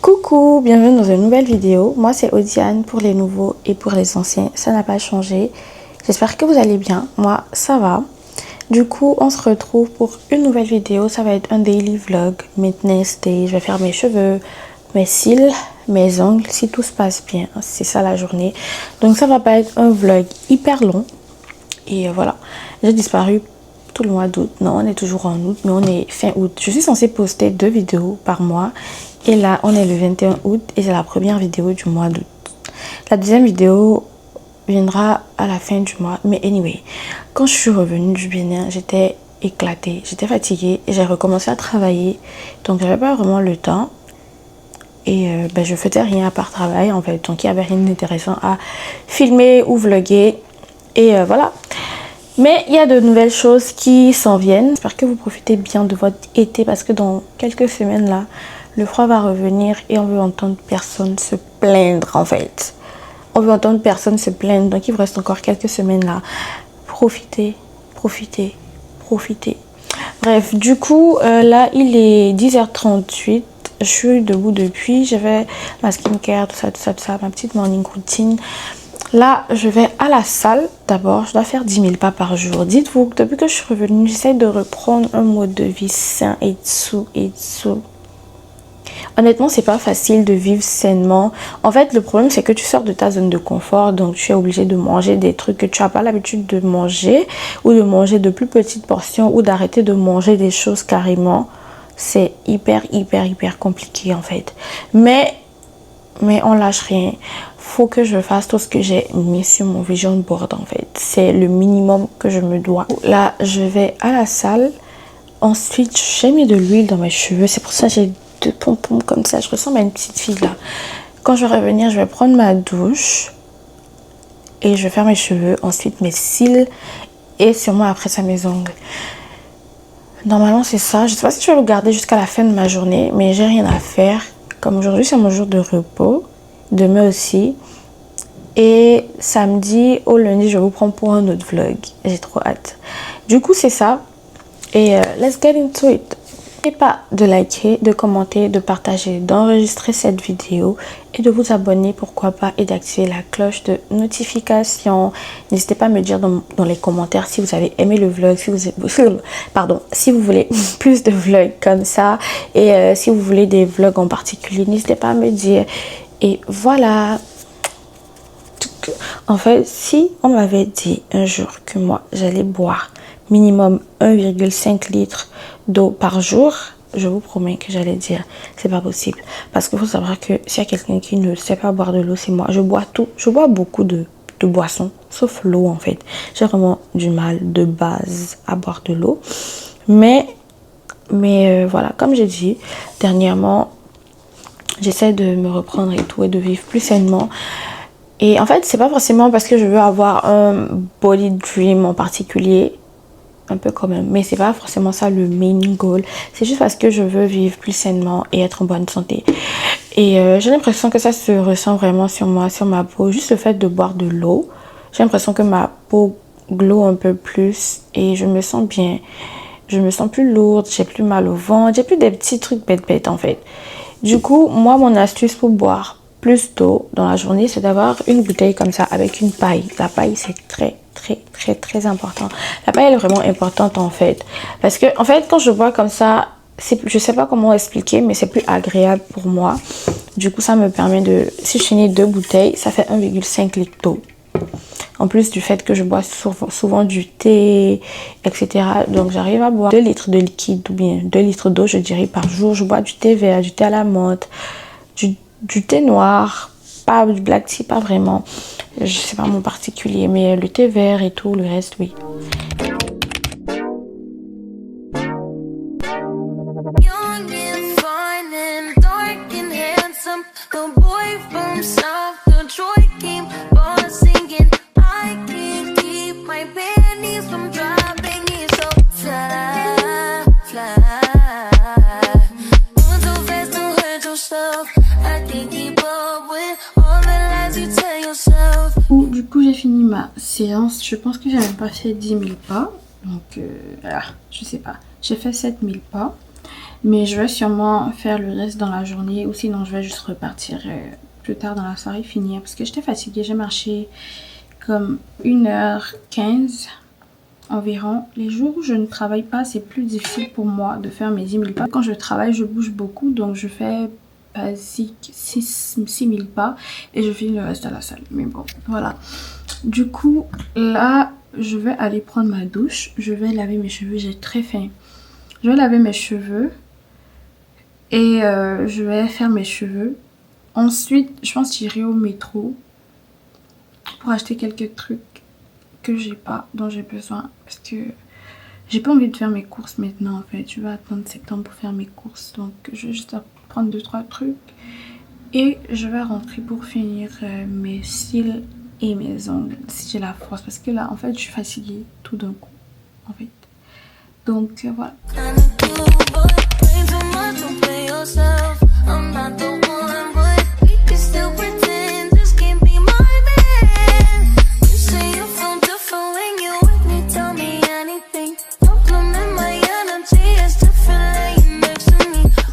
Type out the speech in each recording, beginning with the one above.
Coucou, bienvenue dans une nouvelle vidéo. Moi c'est Odiane pour les nouveaux et pour les anciens, ça n'a pas changé. J'espère que vous allez bien, moi ça va. Du coup on se retrouve pour une nouvelle vidéo, ça va être un daily vlog, maintenance day. Je vais faire mes cheveux, mes cils, mes ongles, si tout se passe bien, c'est ça la journée. Donc ça va pas être un vlog hyper long. Et voilà, j'ai disparu tout le mois d'août. Non, on est toujours en août, mais on est fin août. Je suis censée poster 2 vidéos par mois. Et là, on est le 21 août et c'est la première vidéo du mois d'août. La deuxième vidéo viendra à la fin du mois. Mais anyway, quand je suis revenue du Bénin, j'étais éclatée. J'étais fatiguée et j'ai recommencé à travailler. Donc, j'avais pas vraiment le temps. Et je faisais rien à part travail en fait. Donc, il n'y avait rien d'intéressant à filmer ou vlogger. Et voilà. Mais il y a de nouvelles choses qui s'en viennent. J'espère que vous profitez bien de votre été parce que dans quelques semaines là, le froid va revenir et on veut entendre personne se plaindre en fait. On veut entendre personne se plaindre. Donc il vous reste encore quelques semaines là. Profitez, profitez, profitez. Bref, du coup, là il est 10h38. Je suis debout depuis. J'avais ma skincare, tout ça, ma petite morning routine. Là, je vais à la salle. D'abord, je dois faire 10 000 pas par jour. Dites-vous que depuis que je suis revenue, j'essaie de reprendre un mode de vie sain et dessous. Honnêtement, c'est pas facile de vivre sainement. En fait, le problème, c'est que tu sors de ta zone de confort. Donc, tu es obligé de manger des trucs que tu n'as pas l'habitude de manger. Ou de manger de plus petites portions. Ou d'arrêter de manger des choses carrément. C'est hyper compliqué, en fait. Mais on lâche rien. Faut que je fasse tout ce que j'ai mis sur mon vision board, en fait. C'est le minimum que je me dois. Là, je vais à la salle. Ensuite, j'ai mis de l'huile dans mes cheveux. C'est pour ça que j'ai 2 pompons comme ça. Je ressemble à une petite fille là. Quand je vais revenir, je vais prendre ma douche. Et je vais faire mes cheveux. Ensuite, mes cils. Et sûrement après ça, mes ongles. Normalement, c'est ça. Je ne sais pas si je vais le garder jusqu'à la fin de ma journée. Mais j'ai rien à faire. Comme aujourd'hui, c'est mon jour de repos. Demain aussi. Et samedi au lundi, je vous prends pour un autre vlog. J'ai trop hâte. Du coup, c'est ça. Et let's get into it. N'oubliez pas de liker, de commenter, de partager, d'enregistrer cette vidéo et de vous abonner, pourquoi pas, et d'activer la cloche de notification. N'hésitez pas à me dire dans les commentaires si vous avez aimé le vlog, si vous voulez plus de vlogs comme ça et si vous voulez des vlogs en particulier, n'hésitez pas à me dire. Et voilà. En fait, si on m'avait dit un jour que moi, j'allais boire minimum 1,5 litre d'eau par jour, je vous promets que j'allais dire c'est pas possible. Parce qu'il faut savoir que s'il y a quelqu'un qui ne sait pas boire de l'eau, c'est moi. Je bois tout. Je bois beaucoup de boissons, sauf l'eau en fait. J'ai vraiment du mal de base à boire de l'eau. Mais voilà, comme j'ai dit, dernièrement, j'essaie de me reprendre et tout et de vivre plus sainement. Et en fait, c'est pas forcément parce que je veux avoir un body dream en particulier. Un peu quand même, mais c'est pas forcément ça le main goal. C'est juste parce que je veux vivre plus sainement et être en bonne santé. Et j'ai l'impression que ça se ressent vraiment sur moi, sur ma peau. Juste le fait de boire de l'eau, j'ai l'impression que ma peau glow un peu plus et je me sens bien. Je me sens plus lourde, j'ai plus mal au ventre, j'ai plus des petits trucs bêtes en fait. Du coup, moi, mon astuce pour boire plus d'eau dans la journée, c'est d'avoir une bouteille comme ça avec une paille. La paille, c'est très important. La paille, elle est vraiment importante en fait. Parce que en fait, quand je bois comme ça, je sais pas comment expliquer, mais c'est plus agréable pour moi. Du coup, ça me permet de... Si je finis 2 bouteilles, ça fait 1,5 litre d'eau. En plus du fait que je bois souvent du thé, etc. Donc j'arrive à boire 2 litres de liquide ou bien 2 litres d'eau, je dirais, par jour. Je bois du thé vert, du thé à la menthe, du thé noir, pas du black tea, pas vraiment. Je sais pas mon particulier, mais le thé vert et tout, le reste, oui. Du coup, j'ai fini ma séance. Je pense que j'ai même pas fait 10 000 pas. Donc, voilà, je sais pas. J'ai fait 7 000 pas. Mais je vais sûrement faire le reste dans la journée. Ou sinon, je vais juste repartir plus tard dans la soirée, finir. Parce que j'étais fatiguée. J'ai marché comme 1h15 environ. Les jours où je ne travaille pas, c'est plus difficile pour moi de faire mes 10 000 pas. Quand je travaille, je bouge beaucoup. Donc, je fais basique 6 000 pas et je finis le reste à la salle. Mais bon, voilà. Du coup, là, je vais aller prendre ma douche. Je vais laver mes cheveux. J'ai très faim. Je vais laver mes cheveux et je vais faire mes cheveux. Ensuite, je pense que j'irai au métro pour acheter quelques trucs que j'ai pas, dont j'ai besoin. Parce que j'ai pas envie de faire mes courses maintenant en fait. Je vais attendre septembre pour faire mes courses. Donc, je vais juste prendre 2-3 trucs et je vais rentrer pour finir mes cils et mes ongles si j'ai la force, parce que là en fait je suis fatiguée tout d'un coup en fait. Donc voilà.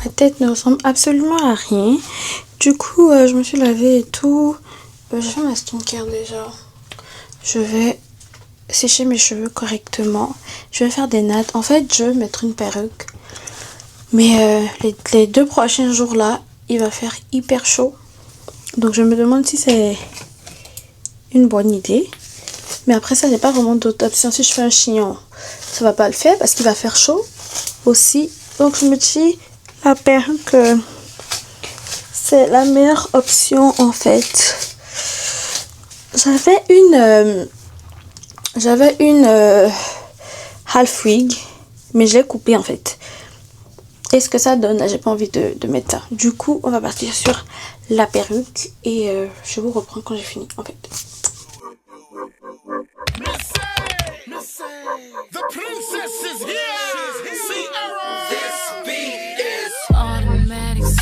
Ma tête ne ressemble absolument à rien. Du coup, je me suis lavée et tout. J'ai fait ma skincare déjà. Je vais sécher mes cheveux correctement. Je vais faire des nattes. En fait, je vais mettre une perruque. Mais les 2 prochains jours là, il va faire hyper chaud. Donc je me demande si c'est une bonne idée. Mais après ça, j'ai pas vraiment d'autre option. Si je fais un chignon, ça va pas le faire parce qu'il va faire chaud aussi. Donc je me dis, la perruque, c'est la meilleure option en fait. J'avais une half wig, mais je l'ai coupée en fait. Et ce que ça donne, j'ai pas envie de mettre ça. Du coup, on va partir sur la perruque et je vous reprends quand j'ai fini en fait.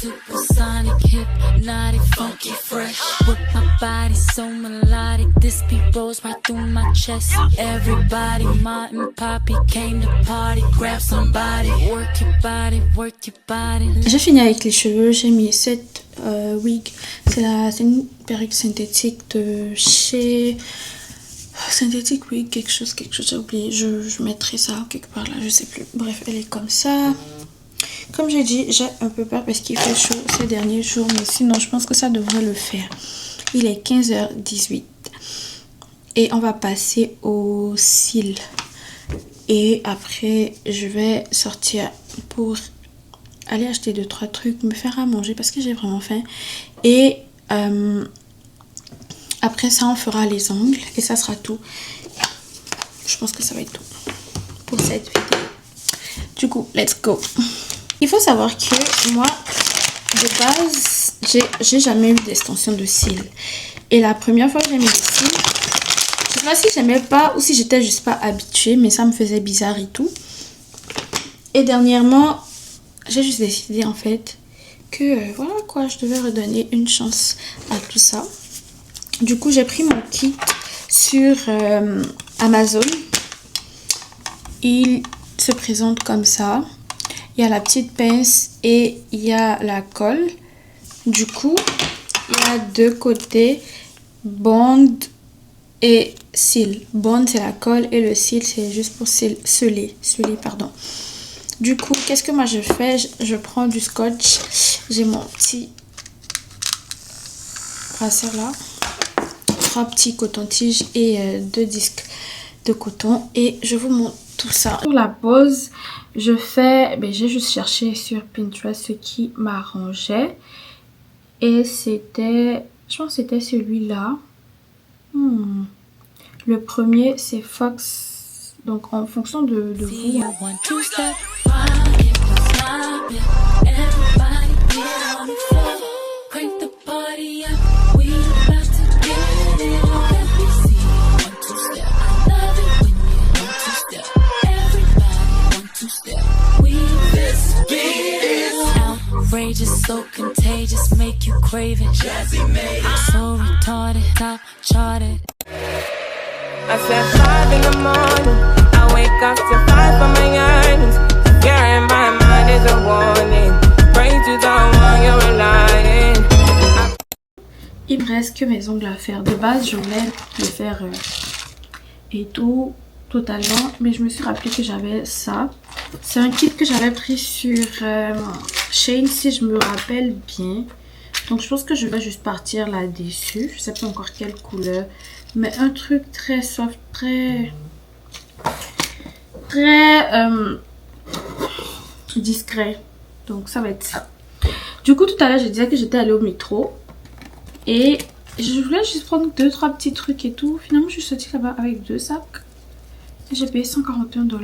Supersonic, hypnotic, funky, fresh. With my body so melodic, this beat rolls right through my chest. Everybody, Martin, Poppy came to party. Grab somebody, work your body, work your body. J'ai fini avec les cheveux, j'ai mis cette wig. C'est une perruque synthétique de chez Synthétique Wig, quelque chose, j'ai oublié. Je mettrai ça quelque part là, je sais plus. Bref, elle est comme ça. Comme j'ai dit, j'ai un peu peur parce qu'il fait chaud ces derniers jours, mais sinon je pense que ça devrait le faire. Il est 15h18 et on va passer aux cils. Et après, je vais sortir pour aller acheter 2-3 trucs, me faire à manger parce que j'ai vraiment faim. Et après ça, on fera les ongles et ça sera tout. Je pense que ça va être tout pour cette vidéo. Du coup, let's go. Il faut savoir que moi, de base, j'ai jamais eu d'extension de cils. Et la première fois que j'ai mis des cils, je sais pas si j'aimais pas ou si j'étais juste pas habituée, mais ça me faisait bizarre et tout. Et dernièrement, j'ai juste décidé en fait que voilà quoi, je devais redonner une chance à tout ça. Du coup, j'ai pris mon kit sur Amazon. Il se présente comme ça. Il y a la petite pince et il y a la colle. Du coup, il y a 2 côtés, bond et cils. Bond, c'est la colle et le cil, c'est juste pour sceller, pardon. Du coup, qu'est-ce que moi je fais? Je prends du scotch. J'ai mon petit brasseur là. 3 petits cotons-tiges et 2 disques de coton. Et je vous montre tout ça. Pour la pose, j'ai juste cherché sur Pinterest ce qui m'arrangeait. Et c'était, je pense que c'était celui-là. Le premier, c'est Fox. Donc en fonction de vous. So contagious, make you crave it. So retarded, top charted. I said 5 in the morning, I wake up to 5 for my earnings. Yeah, in my mind is a warning. Pray to the one you're relying. Il me reste que mes ongles à faire. De base, je voulais le faire et tout totalement, mais je me suis rappelé que j'avais ça. C'est un kit que j'avais pris sur Shein, si je me rappelle bien. Donc je pense que je vais juste partir là-dessus. Je sais pas encore quelle couleur, mais un truc très soft, très discret. Donc ça va être ça. Du coup, tout à l'heure, je disais que j'étais allée au métro et je voulais juste prendre 2-3 petits trucs et tout. Finalement, je suis sortie là-bas avec 2 sacs. J'ai payé 141 $.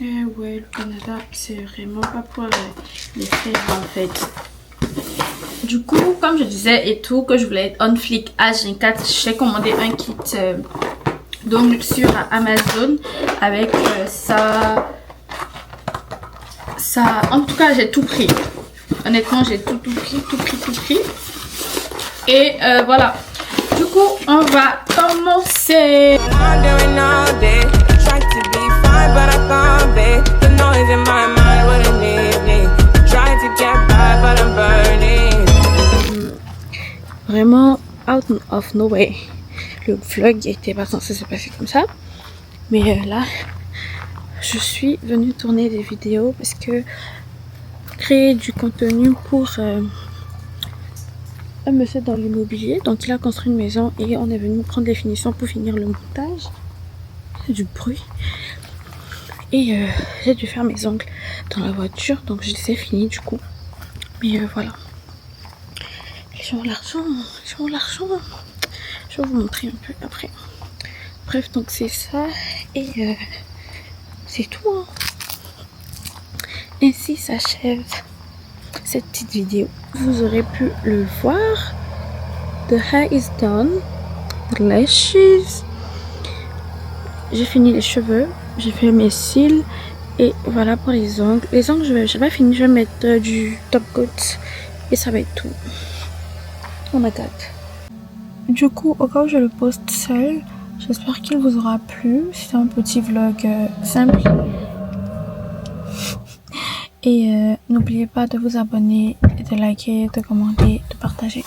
Eh ouais, le Canada, c'est vraiment pas pour les frais en fait. Du coup, comme je disais et tout, que je voulais être on fleek H24, j'ai commandé un kit donc sur Amazon avec ça. En tout cas, j'ai tout pris. Honnêtement, j'ai tout pris. Et voilà. Du coup, on va commencer. Vraiment out of nowhere. Le vlog était pas censé se passer comme ça. Mais là, je suis venue tourner des vidéos parce que créer du contenu pour un monsieur dans l'immobilier. Donc il a construit une maison et on est venu prendre les finitions pour finir le montage. C'est du bruit. Et j'ai dû faire mes ongles dans la voiture, donc je les ai finis du coup. Mais voilà. Les gens ont l'argent. Je vais vous montrer un peu après. Bref, donc c'est ça. Et c'est tout. Hein. Ainsi s'achève cette petite vidéo. Vous aurez pu le voir. The hair is done. The lashes. J'ai fini les cheveux. J'ai fait mes cils. Et voilà pour les ongles. Les ongles, je vais pas fini. Je vais mettre du top coat. Et ça va être tout. Oh my god. Du coup, au cas où je le poste seul, j'espère qu'il vous aura plu. C'est un petit vlog simple. Et n'oubliez pas de vous abonner, de liker, de commenter, de partager.